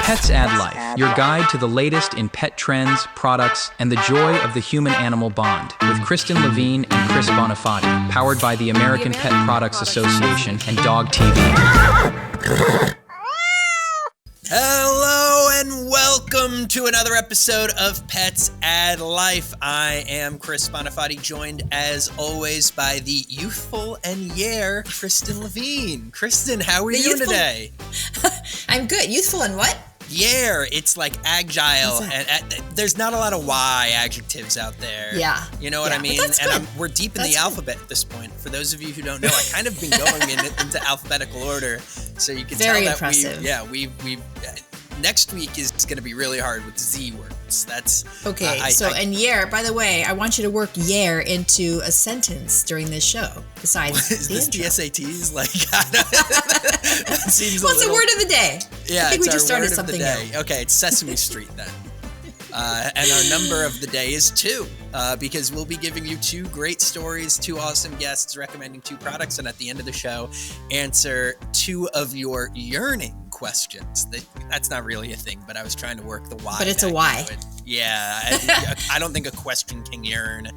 Pets Add Life, your guide to the latest in pet trends, products, and the joy of the human-animal bond, with Kristen Levine and Chris Bonafati, powered by the American Pet Products Association and Dog TV. Hello and welcome to another episode of Pets Add Life. I am Chris Bonafati, joined as always by the youthful and Kristen Levine. Kristen, how are you doing today? I'm good. Youthful and what? It's like agile, and there's not a lot of Y adjectives out there. Yeah. You know what I mean? And we're deep in the alphabet at this point. For those of you who don't know, I kind of been going into alphabetical order, so you can Very tell that impressive. we next week is going to be really hard with Z words. That's okay. And by the way, I want you to work into a sentence during this show. Besides, is this the SATs? Like, that seems what's the word of the day? Yeah, I think we just started word something of the day. new. Okay, it's Sesame Street then. And our number of the day is 2, because we'll be giving you 2 great stories, 2 awesome guests recommending 2 products, and at the end of the show, answer 2 of your yearning questions. That's not really a thing, but I was trying to work the Y. But it's a Y. Yeah, I don't think a question can yearn,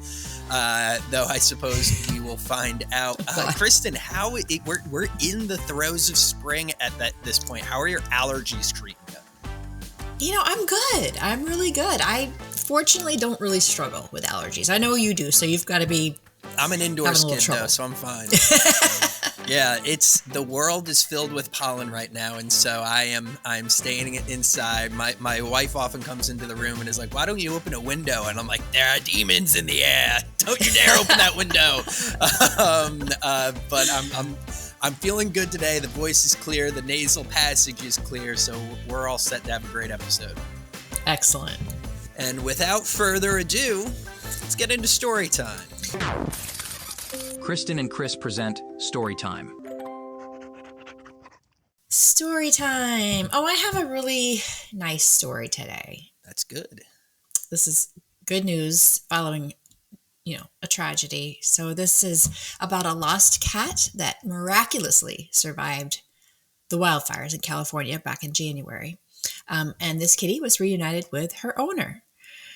though I suppose we will find out. Kristen, we're in the throes of spring at this point. How are your allergies treating you? You know, I'm good. I'm really good. I fortunately don't really struggle with allergies. I know you do, so you've got to be. I'm an indoor kid though, so I'm fine. Yeah, the world is filled with pollen right now, and so I'm staying inside. My wife often comes into the room and is like, "Why don't you open a window?" And I'm like, "There are demons in the air. Don't you dare open that window." But I'm feeling good today. The voice is clear. The nasal passage is clear. So we're all set to have a great episode. Excellent. And without further ado, let's get into story time. Kristen and Chris present Story Time. Story time. Oh, I have a really nice story today. That's good. This is good news following a tragedy. So this is about a lost cat that miraculously survived the wildfires in California back in January. And this kitty was reunited with her owner.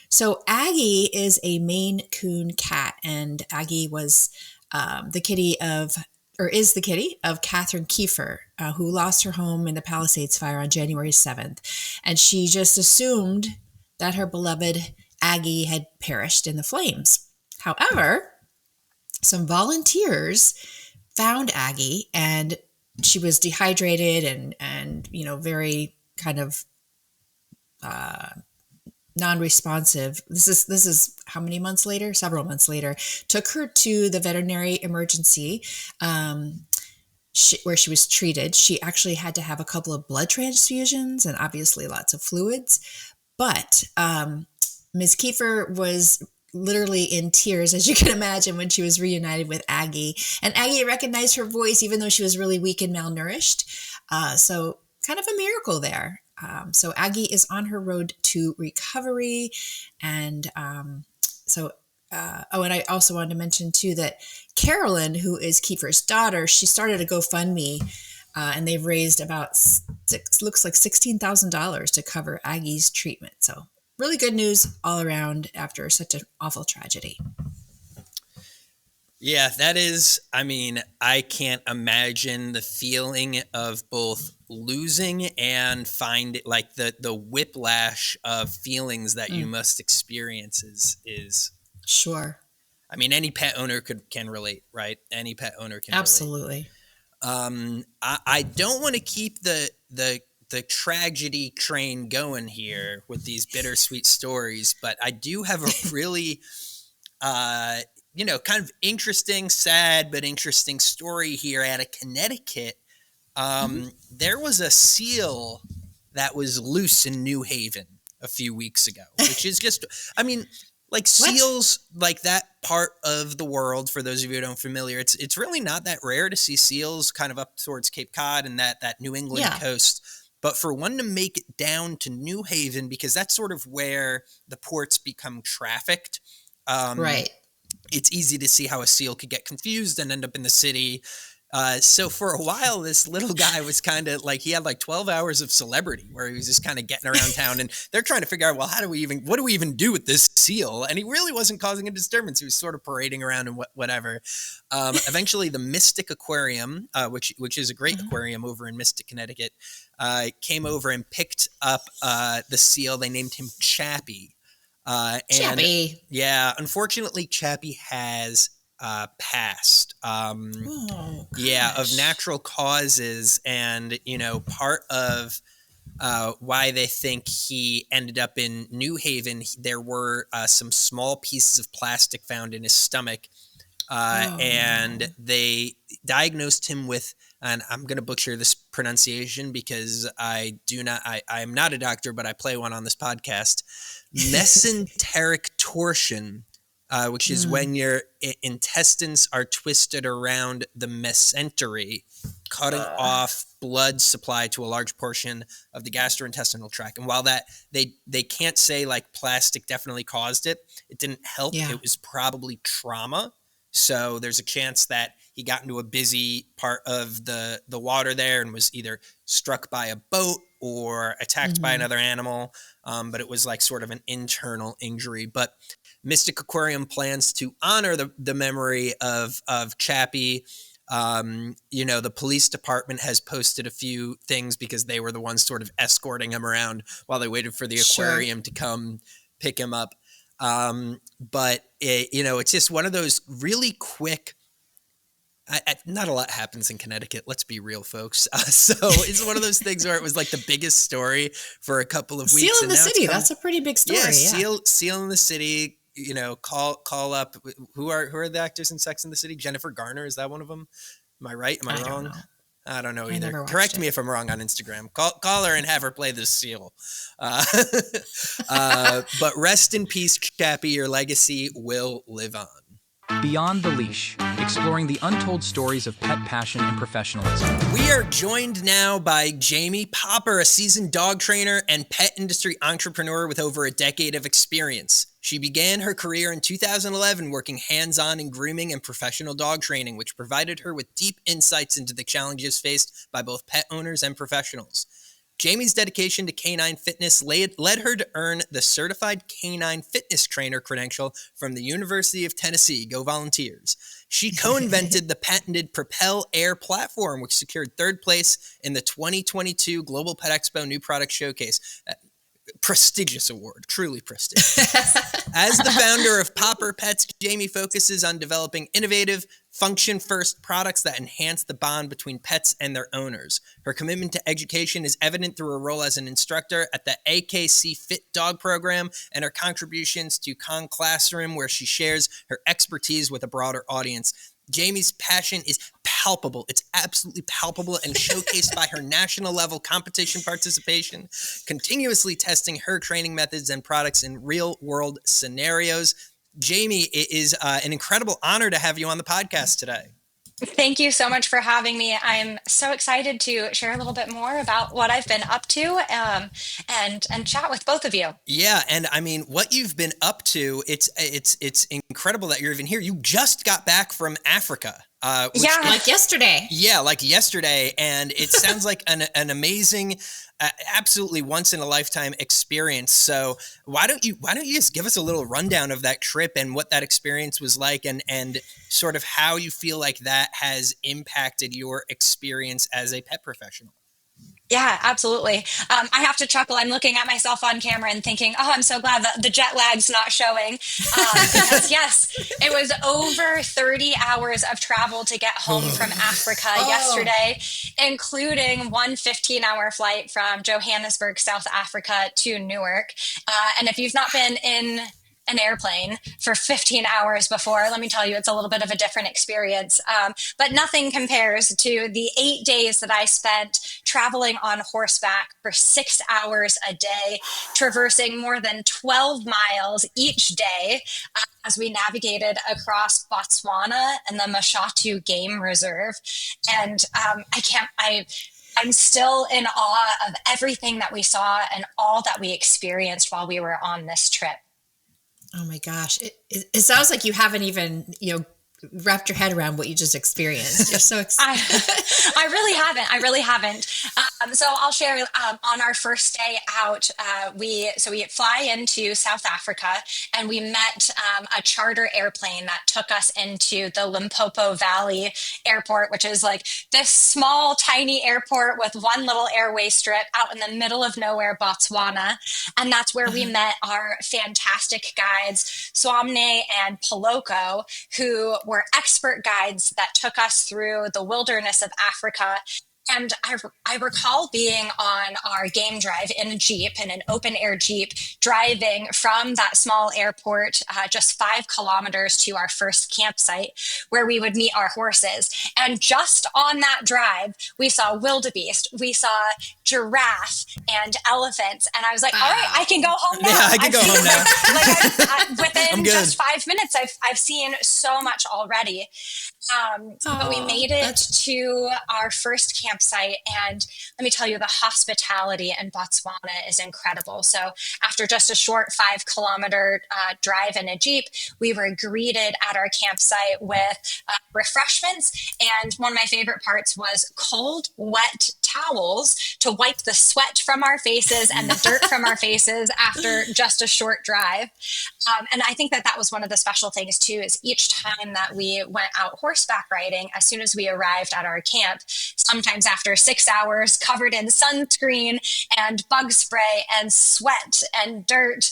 So Aggie is a Maine Coon cat, and Aggie was the kitty of Catherine Kiefer, who lost her home in the Palisades fire on January 7th. And she just assumed that her beloved Aggie had perished in the flames. However, some volunteers found Aggie, and she was dehydrated and very kind of non-responsive. This is how many months later? Several months later. Took her to the veterinary emergency where she was treated. She actually had to have a couple of blood transfusions and obviously lots of fluids. But Ms. Kiefer was literally in tears, as you can imagine, when she was reunited with Aggie. And Aggie recognized her voice, even though she was really weak and malnourished. So kind of a miracle there. So Aggie is on her road to recovery. And and I also wanted to mention, too, that Carolyn, who is Kiefer's daughter, she started a GoFundMe, and they've raised about looks like $16,000 to cover Aggie's treatment. So really good news all around after such an awful tragedy. Yeah, that is, I can't imagine the feeling of both losing and like the whiplash of feelings that you must experience is Sure. Any pet owner can relate, right? Any pet owner can Absolutely. relate. I don't want to keep the tragedy train going here with these bittersweet stories, but I do have a really, kind of interesting, sad, but interesting story here out of Connecticut. There was a seal that was loose in New Haven a few weeks ago, which is just, like seals, like that part of the world, for those of you who aren't familiar, it's really not that rare to see seals kind of up towards Cape Cod and that New England coast. But for one to make it down to New Haven, because that's sort of where the ports become trafficked. Right. It's easy to see how a seal could get confused and end up in the city. So for a while, this little guy was kind of like, he had like 12 hours of celebrity where he was just kind of getting around town, and they're trying to figure out, well, what do we even do with this seal? And he really wasn't causing a disturbance. He was sort of parading around and whatever. Eventually the Mystic Aquarium, which is a great aquarium over in Mystic, Connecticut, came over and picked up the seal. They named him Chappie. Chappie. Yeah, unfortunately, Chappie has passed. Of natural causes, and part of why they think he ended up in New Haven, there were some small pieces of plastic found in his stomach, and they diagnosed him with, and I'm going to butcher this pronunciation because I'm not a doctor, but I play one on this podcast, mesenteric torsion, which is when your intestines are twisted around the mesentery, cutting off blood supply to a large portion of the gastrointestinal tract. And while that they can't say like plastic definitely caused it, it didn't help. Yeah. It was probably trauma. So there's a chance that he got into a busy part of the water there and was either struck by a boat or attacked by another animal. But it was like sort of an internal injury. But Mystic Aquarium plans to honor the memory of Chappie. The police department has posted a few things because they were the ones sort of escorting him around while they waited for the aquarium to come pick him up. But it's just one of those really quick, not a lot happens in Connecticut. Let's be real, folks. So it's one of those things where it was like the biggest story for a couple of weeks. Seal in the City. That's a pretty big story. Yeah, Seal in the City. Call up. Who are the actors in Sex and the City? Jennifer Garner, is that one of them? Am I right? Am I wrong? I don't know either. Correct me if I'm wrong on Instagram. Call her and have her play the seal. But rest in peace, Chappie. Your legacy will live on. Beyond the Leash, exploring the untold stories of pet passion and professionalism. We are joined now by Jamie Popper, a seasoned dog trainer and pet industry entrepreneur with over a decade of experience. She began her career in 2011 working hands-on in grooming and professional dog training, which provided her with deep insights into the challenges faced by both pet owners and professionals. Jamie's dedication to canine fitness led her to earn the Certified Canine Fitness Trainer credential from the University of Tennessee. Go Volunteers. She co-invented the patented Propel Air platform, which secured third place in the 2022 Global Pet Expo New Product Showcase. Prestigious award, truly prestigious. As the founder of Popper Pets, Jamie focuses on developing innovative, function-first products that enhance the bond between pets and their owners. Her commitment to education is evident through her role as an instructor at the AKC Fit Dog program and her contributions to Khan Classroom, where she shares her expertise with a broader audience. Jamie's passion is palpable. It's absolutely palpable and showcased by her national level competition participation, continuously testing her training methods and products in real world scenarios. Jamie, it is an incredible honor to have you on the podcast today. Thank you so much for having me. I'm so excited to share a little bit more about what I've been up to and chat with both of you. Yeah, and I mean, what you've been up to, it's incredible that you're even here. You just got back from Africa. Like yesterday. Yeah, like yesterday, and it sounds like an amazing, absolutely once in a lifetime experience. So why don't you just give us a little rundown of that trip and what that experience was like, and sort of how you feel like that has impacted your experience as a pet professional? Yeah, absolutely. I have to chuckle. I'm looking at myself on camera and thinking, oh, I'm so glad that the jet lag's not showing. Because yes, it was over 30 hours of travel to get home from Africa yesterday, including one 15-hour flight from Johannesburg, South Africa to Newark. And if you've not been in an airplane for 15 hours before, let me tell you, it's a little bit of a different experience. But nothing compares to the 8 days that I spent traveling on horseback for 6 hours a day, traversing more than 12 miles each day as we navigated across Botswana and the Mashatu Game Reserve. And I'm still in awe of everything that we saw and all that we experienced while we were on this trip. Oh my gosh. It sounds like you haven't even, wrapped your head around what you just experienced. You're so excited. I really haven't. I really haven't. So I'll share on our first day out, we fly into South Africa, and we met a charter airplane that took us into the Limpopo Valley Airport, which is like this small, tiny airport with one little airway strip out in the middle of nowhere, Botswana. And that's where we met our fantastic guides, Swamne and Poloko, who were expert guides that took us through the wilderness of Africa. And I recall being on our game drive in a Jeep, in an open air Jeep, driving from that small airport just 5 kilometers to our first campsite where we would meet our horses. And just on that drive, we saw wildebeest, we saw giraffe and elephants. And I was like, all right, I can go home now. Yeah, I can go home now. Within just 5 minutes, I've seen so much already. But we made it to our first campsite, and let me tell you, the hospitality in Botswana is incredible. So after just a short 5-kilometer drive in a Jeep, we were greeted at our campsite with refreshments, and one of my favorite parts was cold, wet towels to wipe the sweat from our faces and the dirt from our faces after just a short drive. And I think that was one of the special things too, is each time that we went out horseback riding, as soon as we arrived at our camp, sometimes after 6 hours covered in sunscreen and bug spray and sweat and dirt,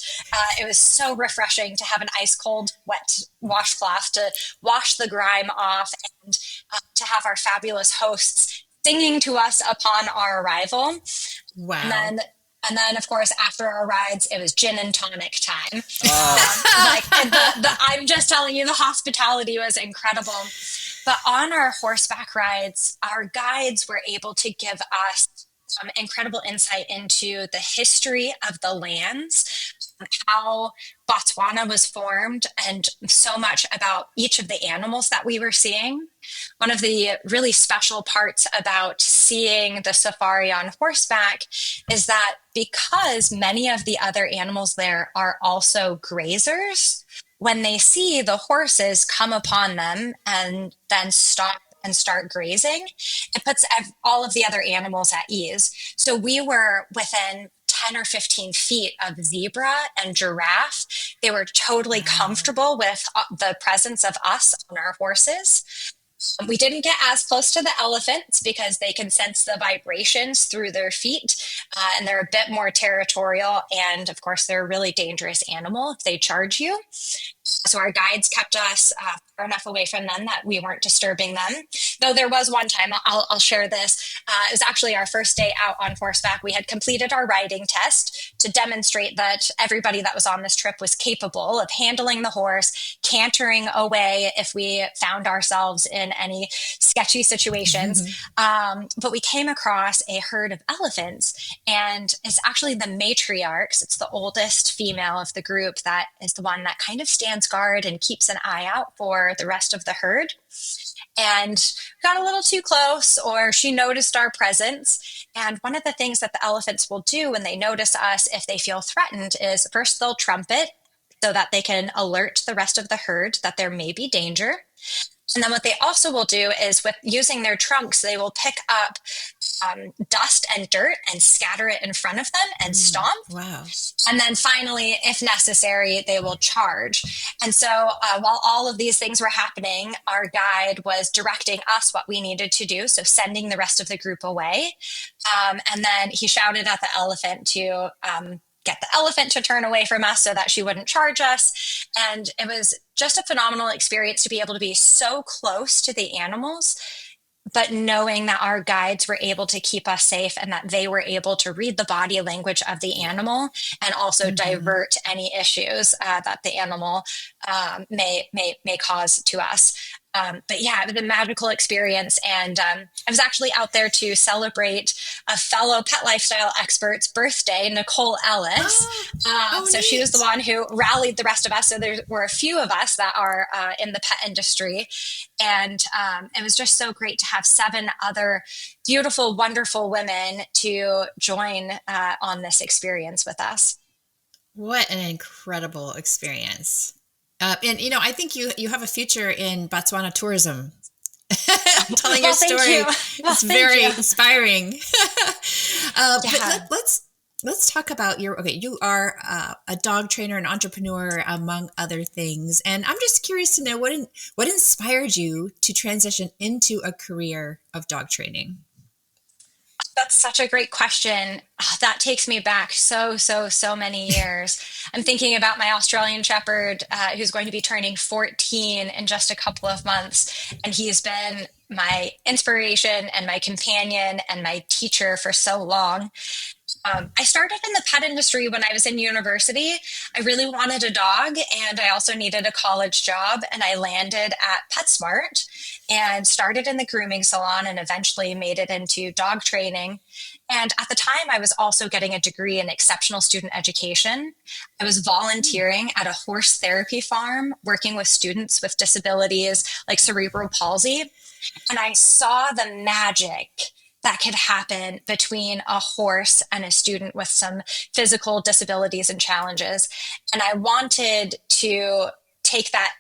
it was so refreshing to have an ice cold wet washcloth to wash the grime off, and to have our fabulous hosts singing to us upon our arrival. Wow. And then, of course, after our rides, it was gin and tonic time. I'm just telling you, the hospitality was incredible. But on our horseback rides, our guides were able to give us some incredible insight into the history of the lands, how Botswana was formed, and so much about each of the animals that we were seeing. One of the really special parts about seeing the safari on horseback is that because many of the other animals there are also grazers, when they see the horses come upon them and then stop and start grazing, it puts all of the other animals at ease. So we were within 10 or 15 feet of zebra and giraffe. They were totally comfortable with the presence of us on our horses. We didn't get as close to the elephants because they can sense the vibrations through their feet, and they're a bit more territorial. And of course, they're a really dangerous animal if they charge you. So our guides kept us far enough away from them that we weren't disturbing them. Though there was one time, I'll share this. It was actually our first day out on horseback. We had completed our riding test to demonstrate that everybody that was on this trip was capable of handling the horse, cantering away if we found ourselves in any sketchy situations. But we came across a herd of elephants, and it's actually the matriarchs. It's the oldest female of the group that is the one that kind of stands guard and keeps an eye out for the rest of the herd. And got a little too close, or she noticed our presence. And one of the things that the elephants will do when they notice us, if they feel threatened, is first they'll trumpet so that they can alert the rest of the herd that there may be danger. And then what they also will do is, with using their trunks, they will pick up dust and dirt and scatter it in front of them and stomp. Wow. And then finally, if necessary, they will charge. And so while all of these things were happening, our guide was directing us what we needed to do, so sending the rest of the group away. And then he shouted at the elephant to get the elephant to turn away from us so that she wouldn't charge us. And it was just a phenomenal experience to be able to be so close to the animals, but knowing that our guides were able to keep us safe and that they were able to read the body language of the animal and also divert any issues that the animal may cause to us. But yeah, it was a magical experience. And I was actually out there to celebrate a fellow pet lifestyle expert's birthday, Nicole Ellis. So she was the one who rallied the rest of us. So there were a few of us that are in the pet industry. And it was just so great to have 7 other beautiful, wonderful women to join on this experience with us. What an incredible experience. And I think you have a future in Botswana tourism. Telling your Well, thank story you. Well, is thank very you. inspiring. Yeah. But let's talk about you are a dog trainer, an entrepreneur, among other things. And I'm just curious to know what inspired you to transition into a career of dog training? That's such a great question. Ah, that takes me back so many years. I'm thinking about my Australian Shepherd, who's going to be turning 14 in just a couple of months. And he's been my inspiration and my companion and my teacher for so long. I started in the pet industry when I was in university. I really wanted a dog, and I also needed a college job. And I landed at PetSmart and started in the grooming salon and eventually made it into dog training. And at the time, I was also getting a degree in exceptional student education. I was volunteering at a horse therapy farm, working with students with disabilities like cerebral palsy. And I saw the magic that could happen between a horse and a student with some physical disabilities and challenges. And I wanted to take that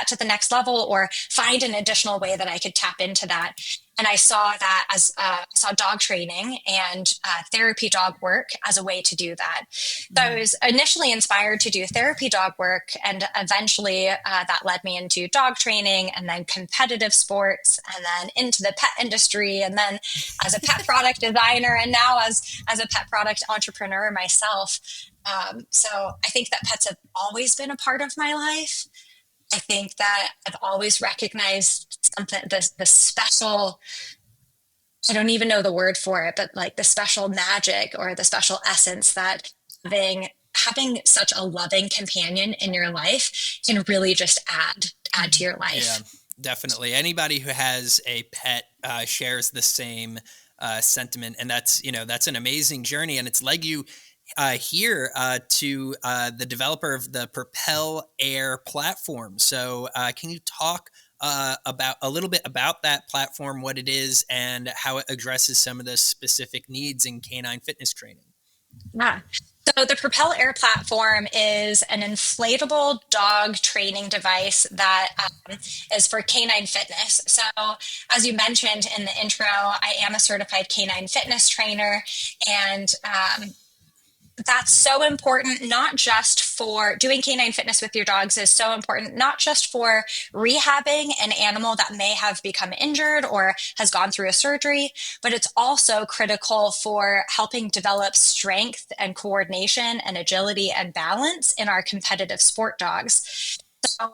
to the next level or find an additional way that I could tap into that. And I saw that as saw dog training and therapy dog work as a way to do that. So I was initially inspired to do therapy dog work, and eventually that led me into dog training, and then competitive sports, and then into the pet industry, and then as a pet product designer, and now as a pet product entrepreneur myself. So I think that pets have always been a part of my life. I think that I've always recognized something, the special, I don't even know the word for it, but like the special magic or the special essence that having such a loving companion in your life can really just add to your life. Yeah, definitely. Anybody who has a pet shares the same sentiment, and that's an amazing journey, and it's led you here to the developer of the Propel Air platform. So can you talk about a little bit about that platform, what it is, and how it addresses some of the specific needs in canine fitness training? Yeah. So the Propel Air platform is an inflatable dog training device that is for canine fitness. So as you mentioned in the intro, I am a certified canine fitness trainer, and that's so important, not just for doing canine fitness with your dogs is so important, not just for rehabbing an animal that may have become injured or has gone through a surgery, but it's also critical for helping develop strength and coordination and agility and balance in our competitive sport dogs. So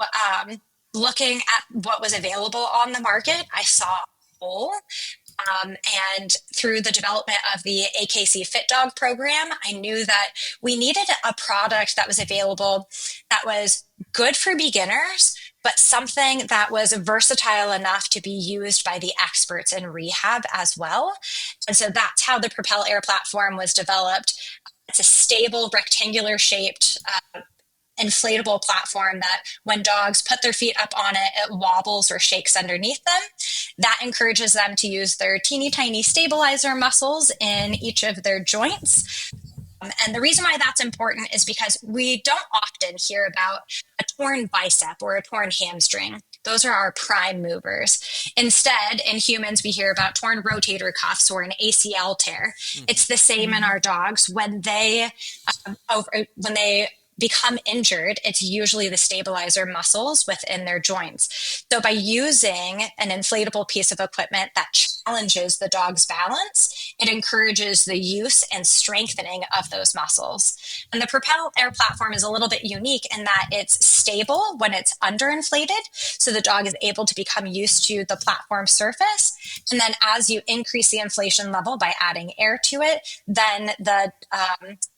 looking at what was available on the market, I saw a hole. And through the development of the AKC Fit Dog program, I knew that we needed a product that was available that was good for beginners, but something that was versatile enough to be used by the experts in rehab as well. And so that's how the Propel Air platform was developed. It's a stable, rectangular shaped inflatable platform that when dogs put their feet up on it, it wobbles or shakes underneath them. That encourages them to use their teeny tiny stabilizer muscles in each of their joints. And the reason why that's important is because we don't often hear about a torn bicep or a torn hamstring. Those are our prime movers. Instead, in humans, we hear about torn rotator cuffs or an ACL tear. Mm-hmm. It's the same in our dogs. When they become injured, it's usually the stabilizer muscles within their joints. So by using an inflatable piece of equipment that challenges the dog's balance, it encourages the use and strengthening of those muscles. And the Propel Air platform is a little bit unique in that it's stable when it's underinflated, so the dog is able to become used to the platform surface. And then as you increase the inflation level by adding air to it, then the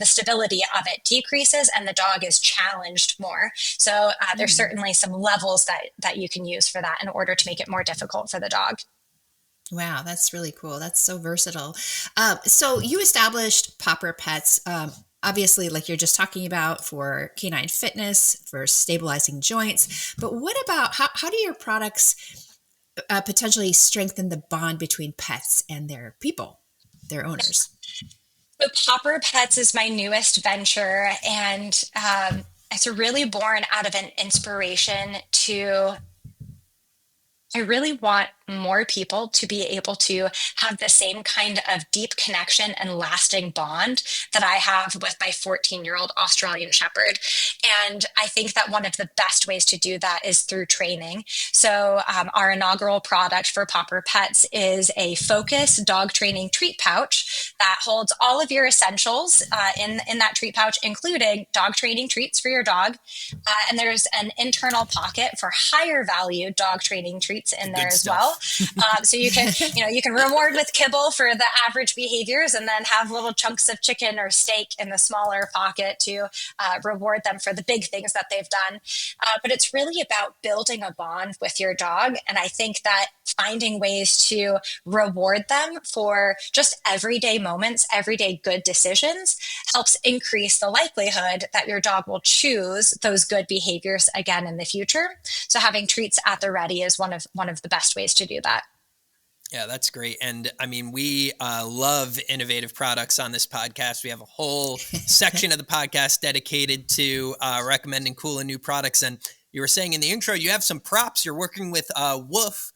stability of it decreases and the dog is challenged more. So there's certainly some levels that you can use for that in order to make it more difficult for the dog. Wow, that's really cool. That's so versatile. So you established Popper Pets, obviously, like you're just talking about, for canine fitness, for stabilizing joints. But what about how do your products potentially strengthen the bond between pets and their people, their owners? So Popper Pets is my newest venture, and it's really born out of an inspiration to I really want more people to be able to have the same kind of deep connection and lasting bond that I have with my 14-year-old Australian Shepherd. And I think that one of the best ways to do that is through training. So, our inaugural product for Pauper Pets is a Focus dog training treat pouch that holds all of your essentials in that treat pouch, including dog training treats for your dog. And there's an internal pocket for higher value dog training treats in there Good as stuff. well. So you can, you can reward with kibble for the average behaviors, and then have little chunks of chicken or steak in the smaller pocket to reward them for the big things that they've done. But it's really about building a bond with your dog. And I think that finding ways to reward them for just everyday moments, everyday good decisions, helps increase the likelihood that your dog will choose those good behaviors again in the future. So having treats at the ready is one of the best ways to do that. Yeah, that's great. And I mean, we love innovative products on this podcast. We have a whole section of the podcast dedicated to recommending cool and new products. And you were saying in the intro, you have some props. You're working with Woof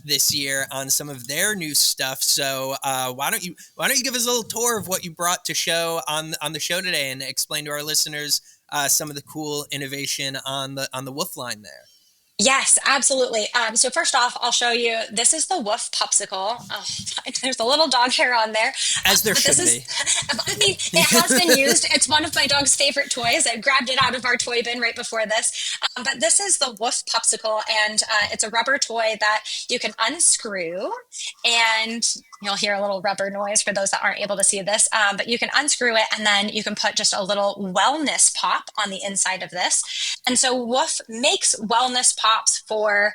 this year on some of their new stuff. So why don't you give us a little tour of what you brought to show on the show today, and explain to our listeners some of the cool innovation on the Woof line there? Yes, absolutely. So first off, I'll show you, this is the Woof Popsicle. Oh, there's a little dog hair on there. As there should be. I mean, it has been used. It's one of my dog's favorite toys. I grabbed it out of our toy bin right before this. But this is the Woof Popsicle, and it's a rubber toy that you can unscrew, and you'll hear a little rubber noise for those that aren't able to see this. But you can unscrew it, and then you can put just a little wellness pop on the inside of this. And so Woof makes wellness pops for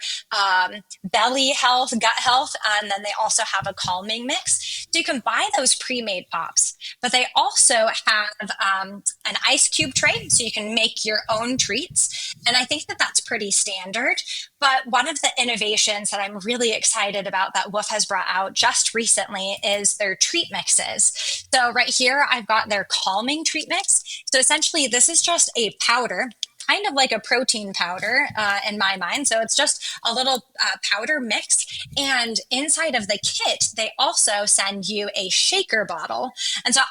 belly health, gut health, and then they also have a calming mix. So you can buy those pre-made pops, but they also have an ice cube tray, so you can make your own treats. And I think that that's pretty standard. But one of the innovations that I'm really excited about that Woof has brought out just recently is their treat mixes. So right here, I've got their calming treat mix. So essentially, this is just a powder, kind of like a protein powder in my mind. So it's just a little powder mix. And inside of the kit, they also send you a shaker bottle. And so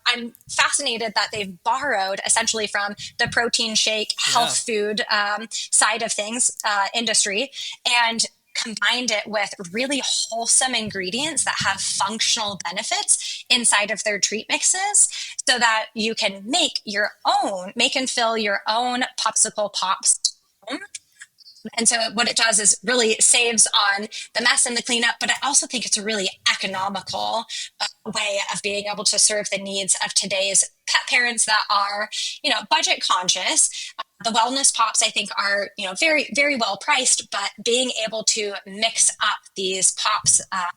I'm fascinated that they've borrowed essentially from the protein shake, health food side of things industry, and combined it with really wholesome ingredients that have functional benefits inside of their treat mixes, so that you can make and fill your own popsicle pops. And so what it does is really saves on the mess and the cleanup, but I also think it's a really economical way of being able to serve the needs of today's pet parents that are, budget conscious. The wellness pops, I think, are, very, very well priced, but being able to mix up these pops at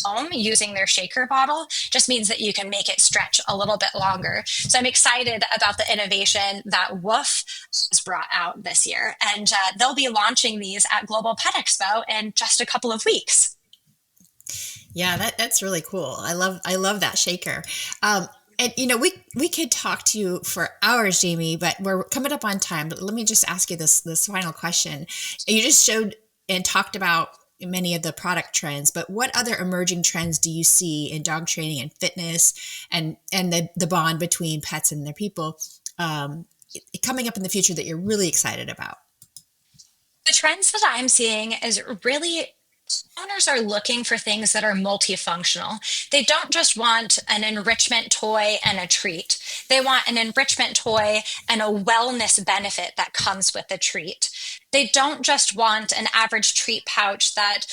home using their shaker bottle just means that you can make it stretch a little bit longer. So I'm excited about the innovation that Woof has brought out this year. And they'll be launching these at Global Pet Expo in just a couple of weeks. Yeah, that's really cool. I love that shaker. And we could talk to you for hours, Jamie, but we're coming up on time. But let me just ask you this final question. You just showed and talked about many of the product trends, but what other emerging trends do you see in dog training and fitness, and the bond between pets and their people coming up in the future that you're really excited about? The trends that I'm seeing is really owners are looking for things that are multifunctional. They don't just want an enrichment toy and a treat. They want an enrichment toy and a wellness benefit that comes with the treat. They don't just want an average treat pouch that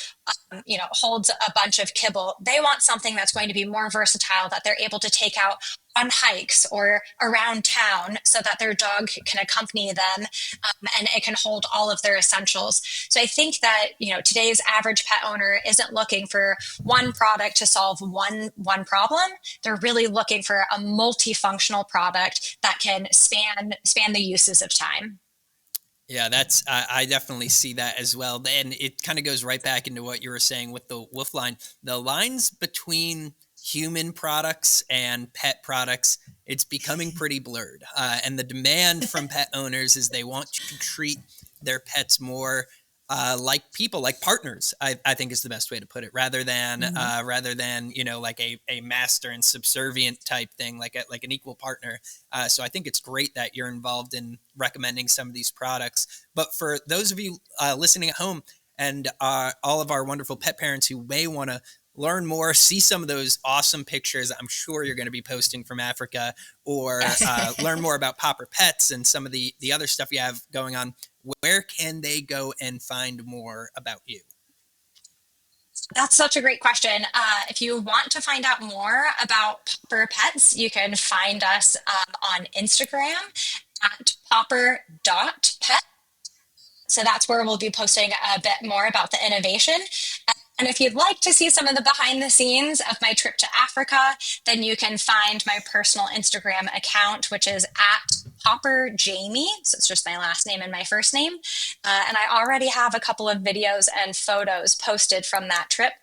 holds a bunch of kibble. They want something that's going to be more versatile, that they're able to take out on hikes or around town so that their dog can accompany them, and it can hold all of their essentials. So I think that, today's average pet owner isn't looking for one product to solve one problem. They're really looking for a multifunctional product that can span the uses of time. Yeah, I definitely see that as well. And it kind of goes right back into what you were saying with the Woof line. The lines between human products and pet products, it's becoming pretty blurred. And the demand from pet owners is they want to treat their pets more like people, like partners, I think is the best way to put it, rather than like a master and subservient type thing, like an equal partner. So I think it's great that you're involved in recommending some of these products. But for those of you listening at home and all of our wonderful pet parents who may want to learn more, see some of those awesome pictures I'm sure you're going to be posting from Africa, or learn more about Popper Pets and some of the other stuff you have going on, where can they go and find more about you? That's such a great question. If you want to find out more about Popper Pets, you can find us on Instagram at popper.pet. So that's where we'll be posting a bit more about the innovation. And if you'd like to see some of the behind the scenes of my trip to Africa, then you can find my personal Instagram account, which is at Popper Jamie. So it's just my last name and my first name. And I already have a couple of videos and photos posted from that trip,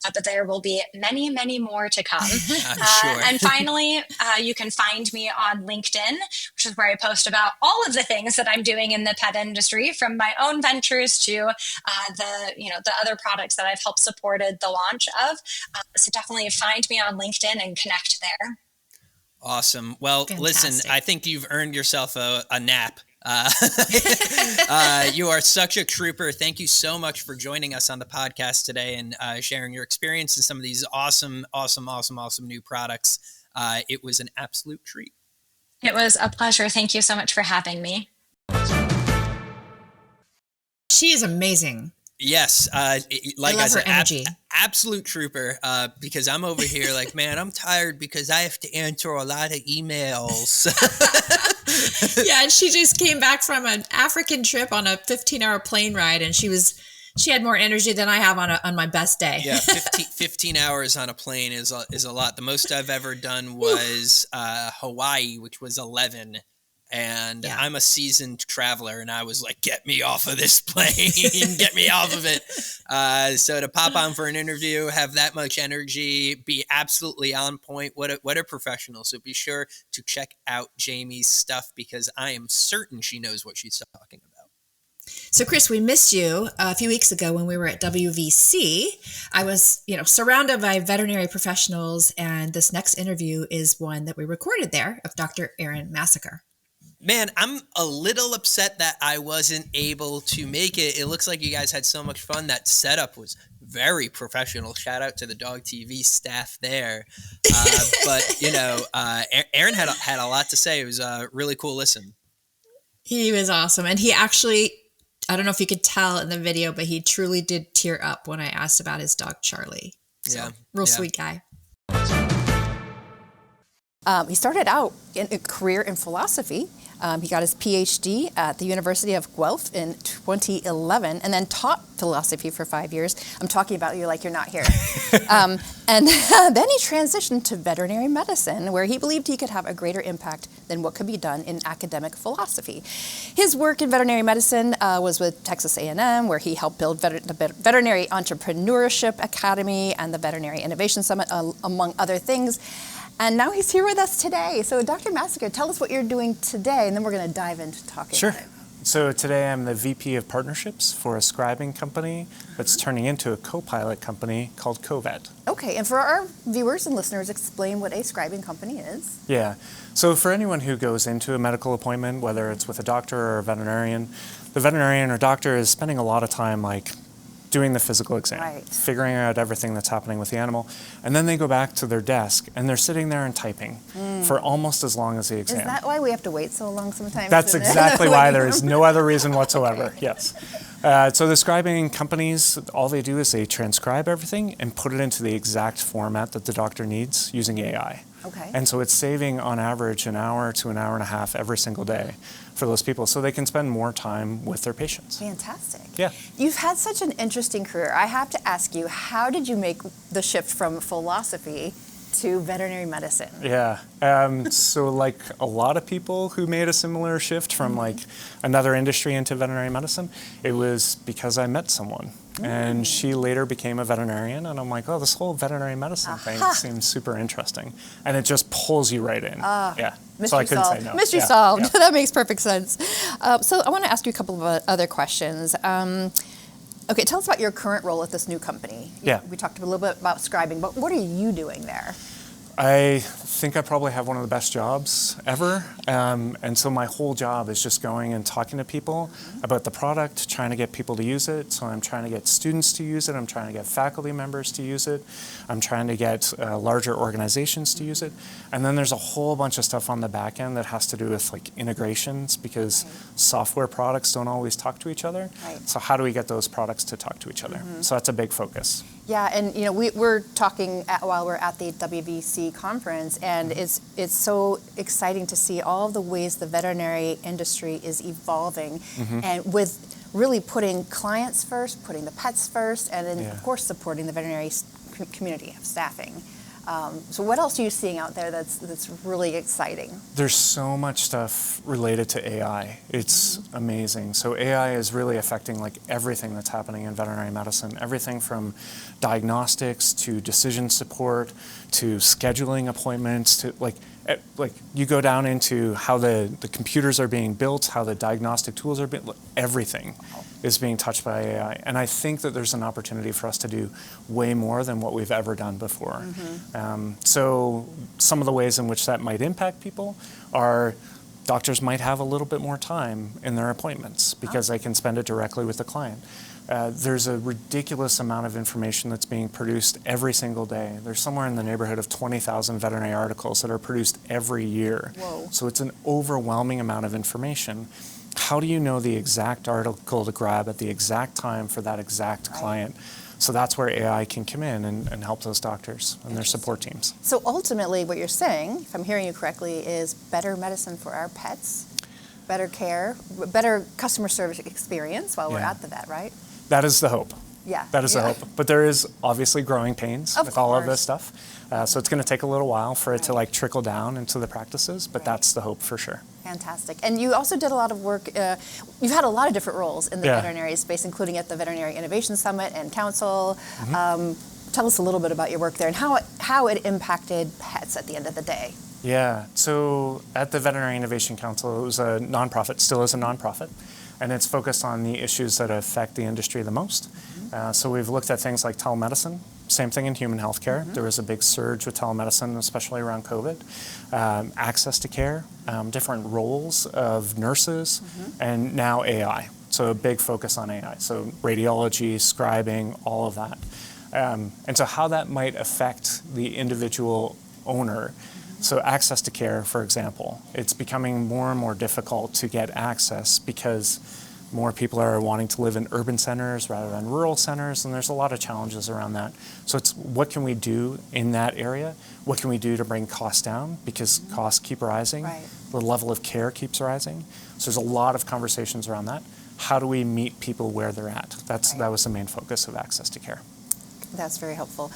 but there will be many, many more to come. Sure. And finally, you can find me on LinkedIn, which is where I post about all of the things that I'm doing in the pet industry, from my own ventures to the other products that I've helped supported the launch of. So definitely find me on LinkedIn and connect there. Awesome. Well, Fantastic. Listen, I think you've earned yourself a nap. You are such a trooper. Thank you so much for joining us on the podcast today and sharing your experience and some of these awesome new products. It was an absolute treat. It was a pleasure. Thank you so much for having me. She is amazing. Yes, like I love said, her energy. absolute trooper. Because I'm over here like, man, I'm tired because I have to answer a lot of emails. Yeah, and she just came back from an African trip on a 15-hour plane ride, and she had more energy than I have on my best day. Yeah, 15 hours on a plane is a lot. The most I've ever done was Hawaii, which was 11. And yeah. I'm a seasoned traveler, and I was like, get me off of this plane, get me off of it. So to pop on for an interview, have that much energy, be absolutely on point. What a professional. So be sure to check out Jamie's stuff, because I am certain she knows what she's talking about. So, Chris, we missed you a few weeks ago when we were at WVC. I was, surrounded by veterinary professionals, and this next interview is one that we recorded there of Dr. Aaron Massacre. Man, I'm a little upset that I wasn't able to make it. It looks like you guys had so much fun. That setup was very professional. Shout out to the Dog TV staff there. But Aaron had a lot to say. It was a really cool listen. He was awesome. And he actually, I don't know if you could tell in the video, but he truly did tear up when I asked about his dog, Charlie. So, real sweet guy. He started out in a career in philosophy. He got his PhD at the University of Guelph in 2011 and then taught philosophy for 5 years. I'm talking about you like you're not here. And then he transitioned to veterinary medicine, where he believed he could have a greater impact than what could be done in academic philosophy. His work in veterinary medicine was with Texas A&M, where he helped build the Veterinary Entrepreneurship Academy and the Veterinary Innovation Summit, among other things. And now he's here with us today. So Dr. Massacre, tell us what you're doing today, and then we're going to dive into talking about it. So today I'm the VP of Partnerships for a scribing company that's turning into a co-pilot company called Covet. Okay, and for our viewers and listeners, explain what a scribing company is. Yeah, so for anyone who goes into a medical appointment, whether it's with a doctor or a veterinarian, the veterinarian or doctor is spending a lot of time doing the physical exam, figuring out everything that's happening with the animal, and then they go back to their desk and they're sitting there and typing for almost as long as the exam. Is that why we have to wait so long sometimes? That's exactly why. There is no other reason whatsoever. Yes. So the scribing companies, all they do is they transcribe everything and put it into the exact format that the doctor needs using AI. Okay. And so it's saving on average an hour to an hour and a half every single day for those people, so they can spend more time with their patients. Fantastic. Yeah. You've had such an interesting career. I have to ask you, how did you make the shift from philosophy to veterinary medicine? Yeah. So like a lot of people who made a similar shift from another industry into veterinary medicine, it was because I met someone And she later became a veterinarian. And I'm like, oh, this whole veterinary medicine thing seems super interesting. And it just pulls you right in. Yeah. Mystery So I couldn't solved. say no. Mystery Yeah, solved. yeah. That makes perfect sense. So I want to ask you a couple of other questions. Okay, tell us about your current role at this new company. Yeah. We talked a little bit about scribing, but what are you doing there? I think I probably have one of the best jobs ever. And so my whole job is just going and talking to people about the product, trying to get people to use it. So I'm trying to get students to use it. I'm trying to get faculty members to use it. I'm trying to get larger organizations to use it. And then there's a whole bunch of stuff on the back end that has to do with like integrations because software products don't always talk to each other. Right. So how do we get those products to talk to each other? So that's a big focus. Yeah, and you know we're talking while we're at the WVC conference, and it's so exciting to see all of the ways the veterinary industry is evolving, and with really putting clients first, putting the pets first, and then of course supporting the veterinary community of staffing. So what else are you seeing out there that's really exciting? There's so much stuff related to AI. It's amazing. So AI is really affecting like everything that's happening in veterinary medicine. Everything from diagnostics to decision support to scheduling appointments to like you go down into how the computers are being built, how the diagnostic tools are being, everything is being touched by AI. And I think that there's an opportunity for us to do way more than what we've ever done before. So some of the ways in which that might impact people are doctors might have a little bit more time in their appointments because they can spend it directly with the client. There's a ridiculous amount of information that's being produced every single day. There's somewhere in the neighborhood of 20,000 veterinary articles that are produced every year. Whoa. So it's an overwhelming amount of information. How do you know the exact article to grab at the exact time for that exact client? So that's where AI can come in and help those doctors and their support teams. So ultimately, what you're saying, if I'm hearing you correctly, is better medicine for our pets, better care, better customer service experience while we're Yeah. at the vet, right? That is the hope. Yeah. That is the Yeah. hope. But there is obviously growing pains Of with all of course. this stuff. So it's going to take a little while for it to Right. like trickle down into the practices, but Right. that's the hope for sure. Fantastic. And you also did a lot of work, you've had a lot of different roles in the Yeah. veterinary space, including at the Veterinary Innovation Summit and Council. Mm-hmm. Tell us a little bit about your work there and how it impacted pets at the end of the day. Yeah, so at the Veterinary Innovation Council, it was a nonprofit, still is a nonprofit, and it's focused on the issues that affect the industry the most. So we've looked at things like telemedicine, same thing in human healthcare. There was a big surge with telemedicine, especially around COVID. Access to care, different roles of nurses, and now AI. So a big focus on AI. So radiology, scribing, all of that. And so how that might affect the individual owner. So access to care, for example, it's becoming more and more difficult to get access because more people are wanting to live in urban centers rather than rural centers, and there's a lot of challenges around that. So it's what can we do in that area? What can we do to bring costs down? Because costs keep rising, Right. the level of care keeps rising. So there's a lot of conversations around that. How do we meet people where they're at? That was the main focus of access to care. That's very helpful.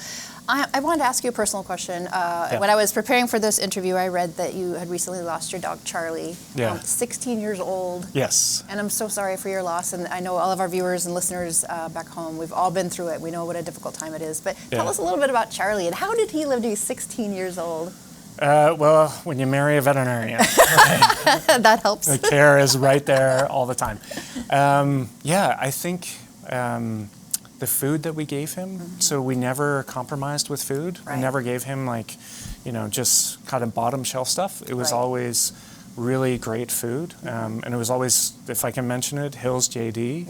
I wanted to ask you a personal question. When I was preparing for this interview, I read that you had recently lost your dog, Charlie, 16 years old. Yes. And I'm so sorry for your loss. And I know all of our viewers and listeners back home, we've all been through it. We know what a difficult time it is. But tell us a little bit about Charlie and how did he live to be 16 years old? Well, when you marry a veterinarian, That helps. the care is right there all the time. I think the food that we gave him, so we never compromised with food. Right. We never gave him just kind of bottom shelf stuff. It was Right. always really great food. And it was always, if I can mention it, Hills JD.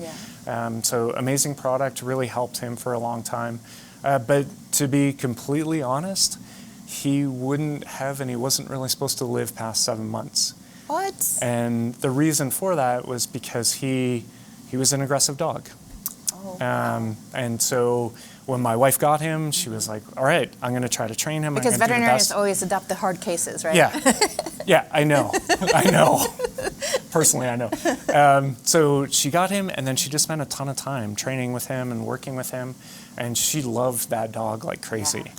Yeah. So amazing product, really helped him for a long time. But to be completely honest, he wouldn't have, and he wasn't really supposed to live past 7 months. What? And the reason for that was because he was an aggressive dog. Oh, And so when my wife got him, she was like, all right, I'm going to try to train him. because I'm gonna do the veterinarians best." always adopt the hard cases, right? Yeah. Yeah, I know. I know. Personally, I know. So she got him, and then she just spent a ton of time training with him and working with him. And she loved that dog like crazy.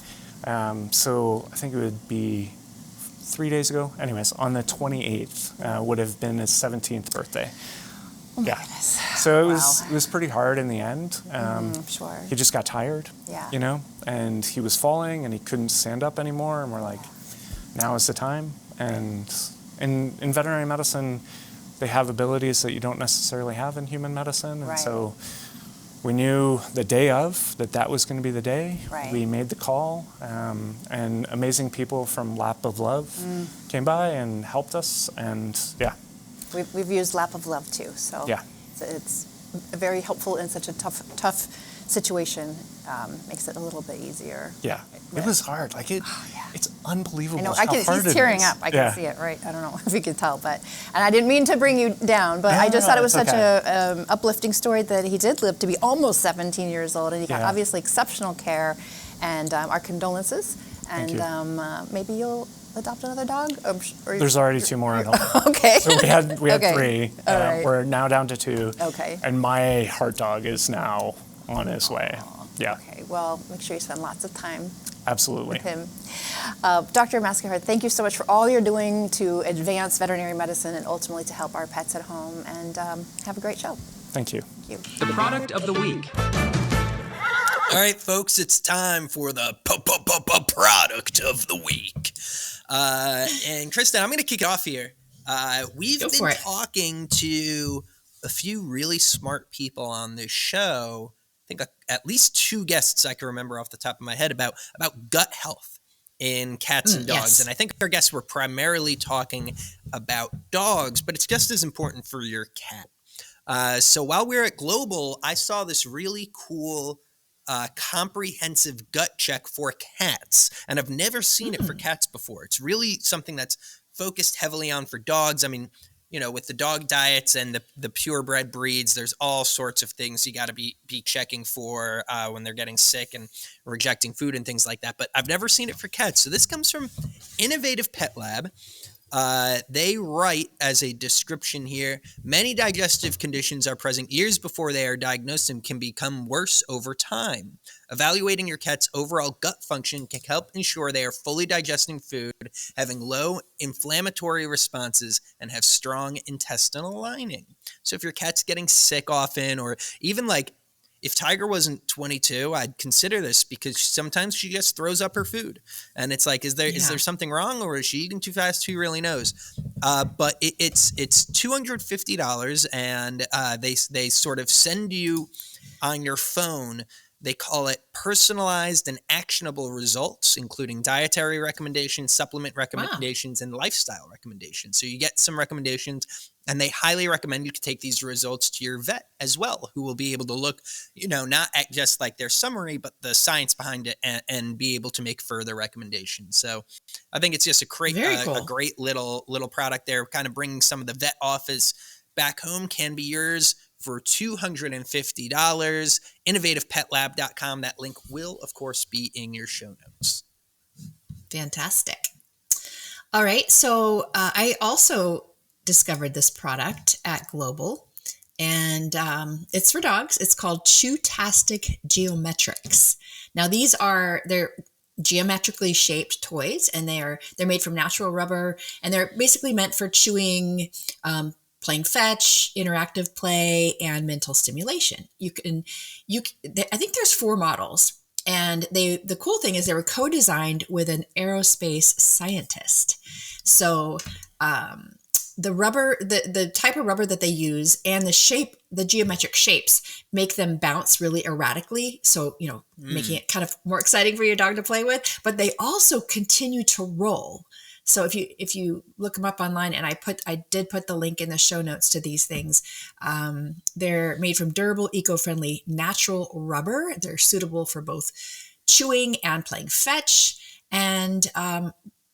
So I think it would be 3 days ago. Anyways, on the 28th would have been his 17th birthday. Yeah. Goodness. So Wow. it was pretty hard in the end. Sure. He just got tired, Yeah. you know, and he was falling and he couldn't stand up anymore. And we're like, now is the time. And in veterinary medicine, they have abilities that you don't necessarily have in human medicine. And Right. so we knew the day of that was going to be the day. Right. We made the call, and amazing people from Lap of Love came by and helped us. And yeah, We've used Lap of Love too, so Yeah. it's very helpful in such a tough situation. Makes it a little bit easier. yeah, it was hard. Like it's unbelievable. I know. How hard He's it tearing is. up. I can Yeah. see it. Right. I don't know if you could tell, and I didn't mean to bring you down, but No, I just thought it was it's such okay. a uplifting story that he did live to be almost 17 years old, and he got Yeah. obviously exceptional care, and our condolences. Thank And you. maybe you'll adopt another dog. Or There's already 2 more at home. okay. So we had Okay. 3. All right. We're now down to 2. Okay. And my heart dog is now on his way. Yeah, Okay. Well, make sure you spend lots of time absolutely. with him. Dr. Mascahard, thank you so much for all you're doing to advance veterinary medicine and ultimately to help our pets at home. And have a great show. Thank you. Thank you. The product of the week. All right, folks, it's time for the product of the week. And Kristen, I'm going to kick it off here. We've Go been for it. talking to a few really smart people on this show. I think at least 2 guests I can remember off the top of my head about gut health in cats and dogs. Yes. And I think our guests were primarily talking about dogs, but it's just as important for your cat. So while we were at Global, I saw this really cool comprehensive gut check for cats, and I've never seen it for cats before. It's really something that's focused heavily on for dogs. I mean, you know, with the dog diets and the purebred breeds, there's all sorts of things you got to be checking for when they're getting sick and rejecting food and things like that. But I've never seen it for cats. So this comes from Innovative Pet Lab. They write as a description here, many digestive conditions are present years before they are diagnosed and can become worse over time. Evaluating your cat's overall gut function can help ensure they are fully digesting food, having low inflammatory responses, and have strong intestinal lining. So if your cat's getting sick often, or even like if Tiger wasn't 22, I'd consider this, because sometimes she just throws up her food. And it's like, is there something wrong, or is she eating too fast? Who really knows? But it's $250, and they sort of send you on your phone. They call it personalized and actionable results, including dietary recommendations, supplement recommendations, and lifestyle recommendations. So you get some recommendations, and they highly recommend you to take these results to your vet as well, who will be able to look, you know, not at just like their summary, but the science behind it, and be able to make further recommendations. So I think it's just a great little product there, kind of bringing some of the vet office back home. Can be yours for $250. InnovativePetLab.com. That link will, of course, be in your show notes. Fantastic. All right. So I also discovered this product at Global, and it's for dogs. It's called Chew-tastic Geometrics. Now they're geometrically shaped toys, and they're made from natural rubber, and they're basically meant for chewing, playing fetch, interactive play, and mental stimulation. I think there's 4 models, and the cool thing is they were co-designed with an aerospace scientist. So the rubber, the type of rubber that they use, and the geometric shapes make them bounce really erratically. So, you know, making it kind of more exciting for your dog to play with, but they also continue to roll. So if you look them up online, and I did put the link in the show notes to these things. They're made from durable, eco-friendly, natural rubber. They're suitable for both chewing and playing fetch. And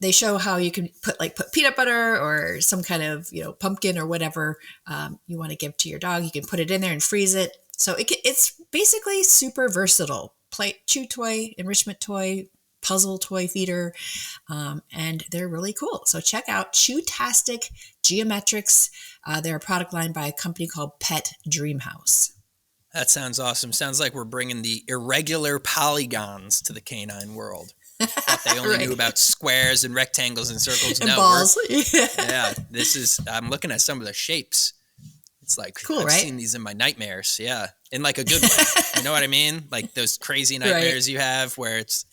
they show how you can put peanut butter or some kind of, you know, pumpkin or whatever you want to give to your dog. You can put it in there and freeze it. So it's basically super versatile. Chew toy, enrichment toy, puzzle toy feeder, and they're really cool. So check out Chew-tastic Geometrics. They're a product line by a company called Pet Dreamhouse. That sounds awesome. Sounds like we're bringing the irregular polygons to the canine world. That they only knew about squares and rectangles and circles. And balls. Yeah, I'm looking at some of the shapes. It's like, Cool, I've right? seen these in my nightmares. Yeah. In like a good way. You know what I mean? Like those crazy nightmares you have where it's,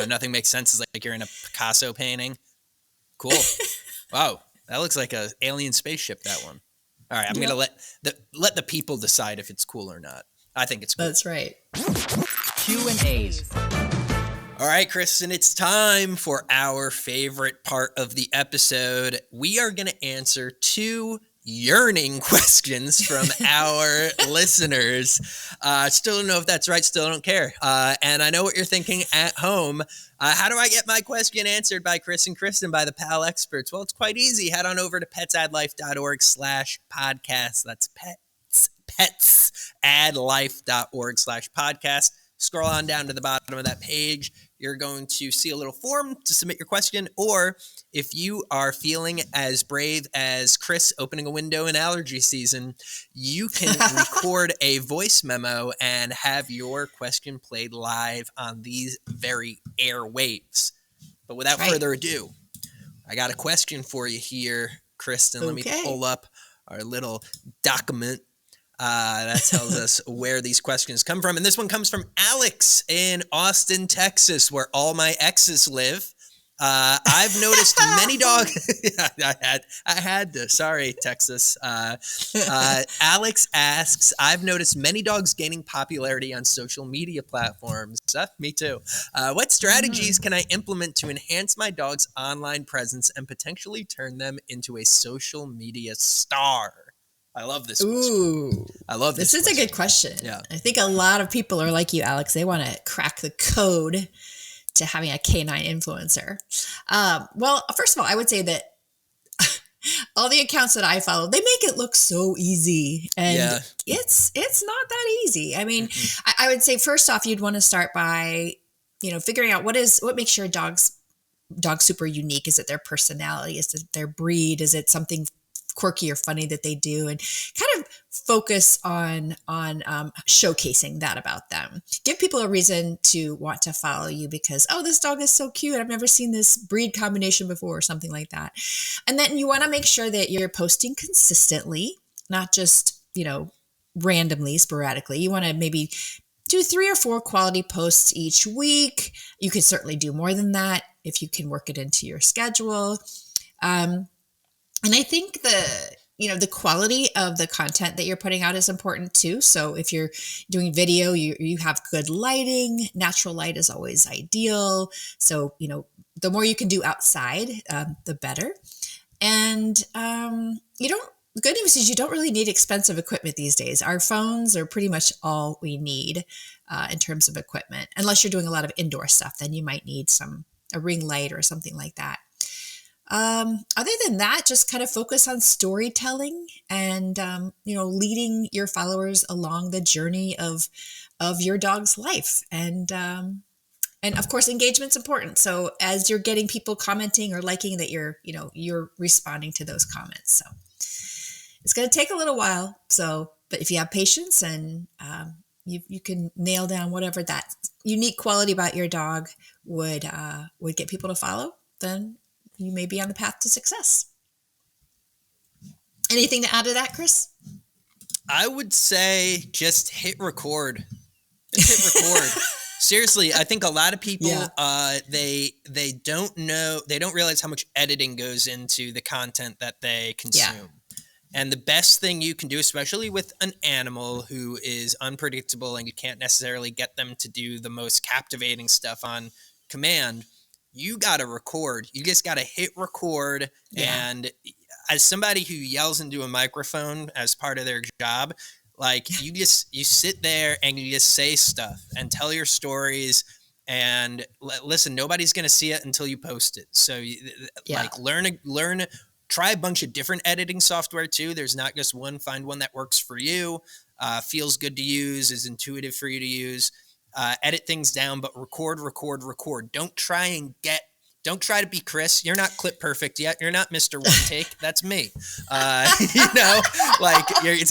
nothing makes sense. It's like you're in a Picasso painting. Cool. Wow. That looks like a alien spaceship, that one. All right. I'm going to let the people decide if it's cool or not. I think it's cool. That's right. Q&As. All right, Kristen, it's time for our favorite part of the episode. We are going to answer 2 yearning questions from our listeners. Still don't know if that's right. Still don't care. And I know what you're thinking at home. How do I get my question answered by Chris and Kristen, by the PAL experts? Well, it's quite easy. Head on over to petsadlife.org/podcast. That's petsadlife.org/podcast. Scroll on down to the bottom of that page. You're going to see a little form to submit your question, or if you are feeling as brave as Chris opening a window in allergy season, you can record a voice memo and have your question played live on these very airwaves. But without further ado, I got a question for you here, Kristen. Let me pull up our little document that tells us where these questions come from. And this one comes from Alex in Austin, Texas, where all my exes live. I've noticed many dogs. I had to. Sorry, Texas. Alex asks, I've noticed many dogs gaining popularity on social media platforms. Me too. What strategies can I implement to enhance my dog's online presence and potentially turn them into a social media star? I love this question. Ooh, I love this. This is a good question. Yeah. I think a lot of people are like you, Alex. They want to crack the code to having a canine influencer. Well, first of all, I would say that all the accounts that I follow, they make it look so easy. And it's not that easy. I mean, I would say first off, you'd want to start by, figuring out what makes your dog super unique. Is it their personality? Is it their breed? Is it something quirky or funny that they do, and kind of focus on showcasing that about them. Give people a reason to want to follow you because, this dog is so cute. I've never seen this breed combination before, or something like that. And then you want to make sure that you're posting consistently, not just, randomly, sporadically. You want to maybe do 3 or 4 quality posts each week. You could certainly do more than that if you can work it into your schedule. And I think the quality of the content that you're putting out is important too. So if you're doing video, you have good lighting. Natural light is always ideal. So, the more you can do outside, the better. And the good news is you don't really need expensive equipment these days. Our phones are pretty much all we need in terms of equipment. Unless you're doing a lot of indoor stuff, then you might need a ring light or something like that. Other than that, just kind of focus on storytelling and, leading your followers along the journey of your dog's life. And of course, engagement's important. So as you're getting people commenting or liking that you're responding to those comments. So it's going to take a little while. But if you have patience and, you can nail down whatever that unique quality about your dog would get people to follow, then you may be on the path to success. Anything to add to that, Chris? I would say just hit record. Just hit record. Seriously, I think a lot of people, they don't realize how much editing goes into the content that they consume. Yeah. And the best thing you can do, especially with an animal who is unpredictable and you can't necessarily get them to do the most captivating stuff on command, you got to record. You just got to hit record. Yeah. And as somebody who yells into a microphone as part of their job, like you sit there and you just say stuff and tell your stories and listen, nobody's going to see it until you post it. So learn, try a bunch of different editing software too. There's not just one, find one that works for you, feels good to use, is intuitive for you to use. Edit things down, but record. Don't try to be Chris. You're not clip perfect yet. You're not Mr. One Take. That's me. It's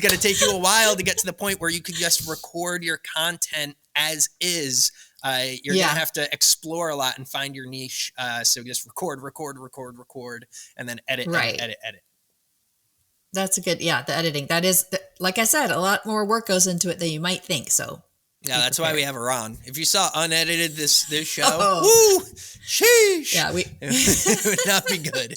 going to take you a while to get to the point where you could just record your content as is. You're going to have to explore a lot and find your niche. So just record, and then edit. That's a good, the editing. That is, like I said, a lot more work goes into it than you might think. So yeah, that's why we have her on. If you saw unedited this show, Oh. woo, sheesh. yeah, It would not be good.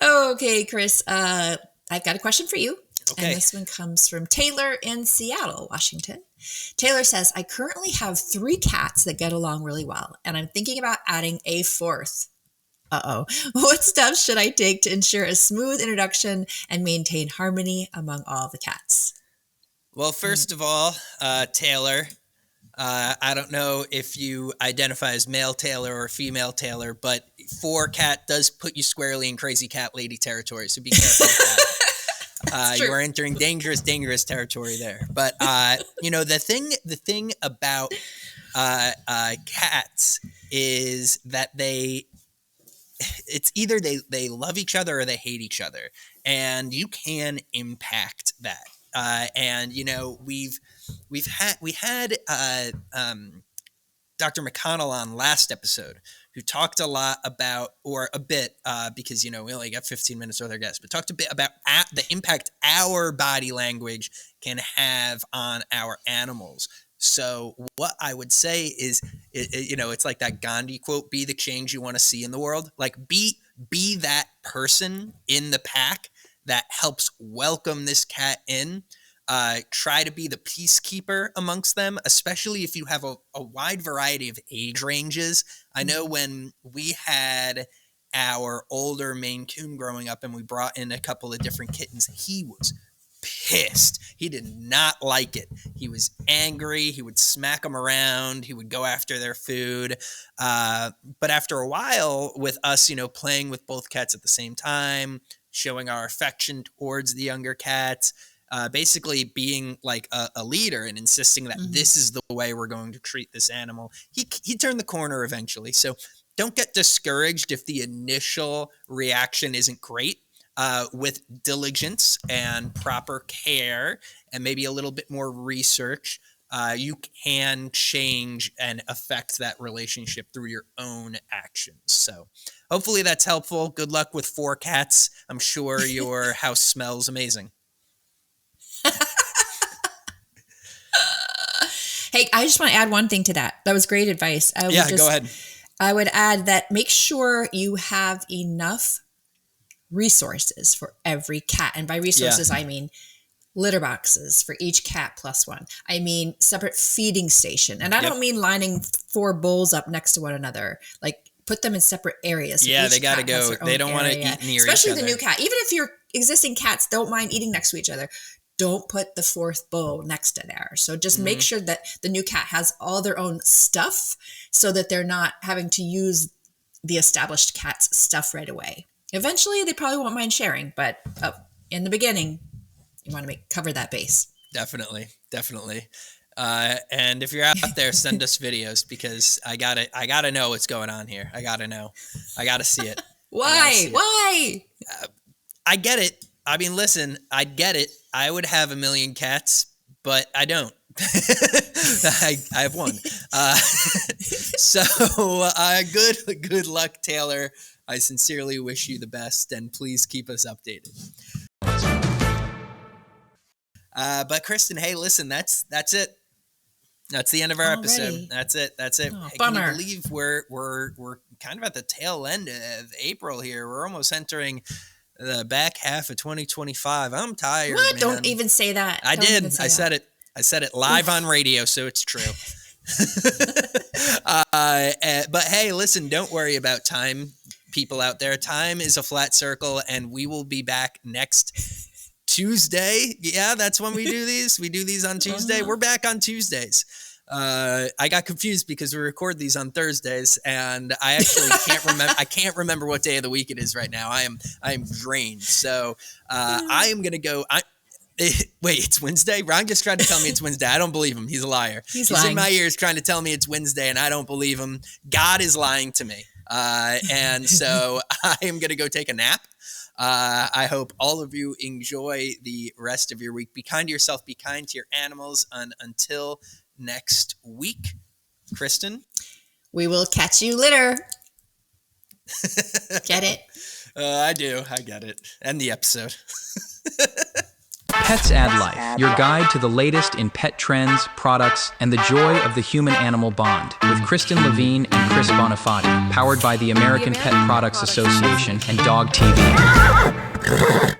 Okay, Chris. I've got a question for you. Okay. And this one comes from Taylor in Seattle, Washington. Taylor says, I currently have 3 cats that get along really well, and I'm thinking about adding a 4th. Uh-oh. What steps should I take to ensure a smooth introduction and maintain harmony among all the cats? Well, first of all, Taylor, I don't know if you identify as male Taylor or female Taylor, but 4 cat does put you squarely in crazy cat lady territory, so be careful with that. You are entering dangerous territory there. But the thing about cats is that it's either they love each other or they hate each other, and you can impact that. And we had Dr. McConnell on last episode, who talked a lot about, or a bit, because, we only got 15 minutes with our guests, but talked a bit about the impact our body language can have on our animals. So what I would say is, it's like that Gandhi quote, be the change you want to see in the world. Like be that person in the pack that helps welcome this cat in. Try to be the peacekeeper amongst them, especially if you have a wide variety of age ranges. I know when we had our older Maine Coon growing up and we brought in a couple of different kittens, he was pissed. He did not like it. He was angry. He would smack them around. He would go after their food. But after a while, with us, playing with both cats at the same time, showing our affection towards the younger cats, basically being like a leader and insisting that this is the way we're going to treat this animal. He turned the corner eventually. So don't get discouraged if the initial reaction isn't great. With diligence and proper care and maybe a little bit more research, you can change and affect that relationship through your own actions. So hopefully that's helpful. Good luck with 4 cats. I'm sure your house smells amazing. Hey, I just want to add one thing to that. That was great advice. Go ahead. I would add that make sure you have enough resources for every cat. And by resources, I mean litter boxes for each cat plus 1. I mean separate feeding station. And I don't mean lining 4 bowls up next to one another. Like put them in separate areas. So they got to go. They don't want to eat near especially each other. Especially the new cat. Even if your existing cats don't mind eating next to each other, don't put the 4th bowl next to there. So just make sure that the new cat has all their own stuff so that they're not having to use the established cat's stuff right away. Eventually, they probably won't mind sharing, but in the beginning, you want to cover that base. Definitely. And if you're out there, send us videos because I gotta know what's going on here. I gotta know. I gotta see it. Why? I get it. I mean, listen, I get it. I would have 1 million cats, but I don't. I have 1. So good luck, Taylor. I sincerely wish you the best, and please keep us updated. But Kristen, hey, listen, that's it. That's the end of our episode. That's it. Oh, Hey, bummer. can you believe we're kind of at the tail end of April here? We're almost entering the back half of 2025. I'm tired. What? Man. Don't even say that. I did. I said it. I said it live on radio, so it's true. But hey, listen, don't worry about time, people out there. Time is a flat circle, and we will be back next Tuesday. Yeah, that's when we do these. We do these on Tuesday. We're back on Tuesdays. I got confused because we record these on Thursdays, and I actually can't remember. I can't remember what day of the week it is right now. I am drained. So I am gonna go. Wait, it's Wednesday? Ron just tried to tell me it's Wednesday. I don't believe him. He's a liar. He's lying. In my ears trying to tell me it's Wednesday, and I don't believe him. God is lying to me. And so I am going to go take a nap. I hope all of you enjoy the rest of your week. Be kind to yourself. Be kind to your animals. And until next week, Kristen? We will catch you later. Get it? I do. I get it. End the episode. Pets Add Life, your guide to the latest in pet trends, products, and the joy of the human-animal bond, with Kristen Levine and Chris Bonafati, powered by the American Pet Products Association and Dog TV.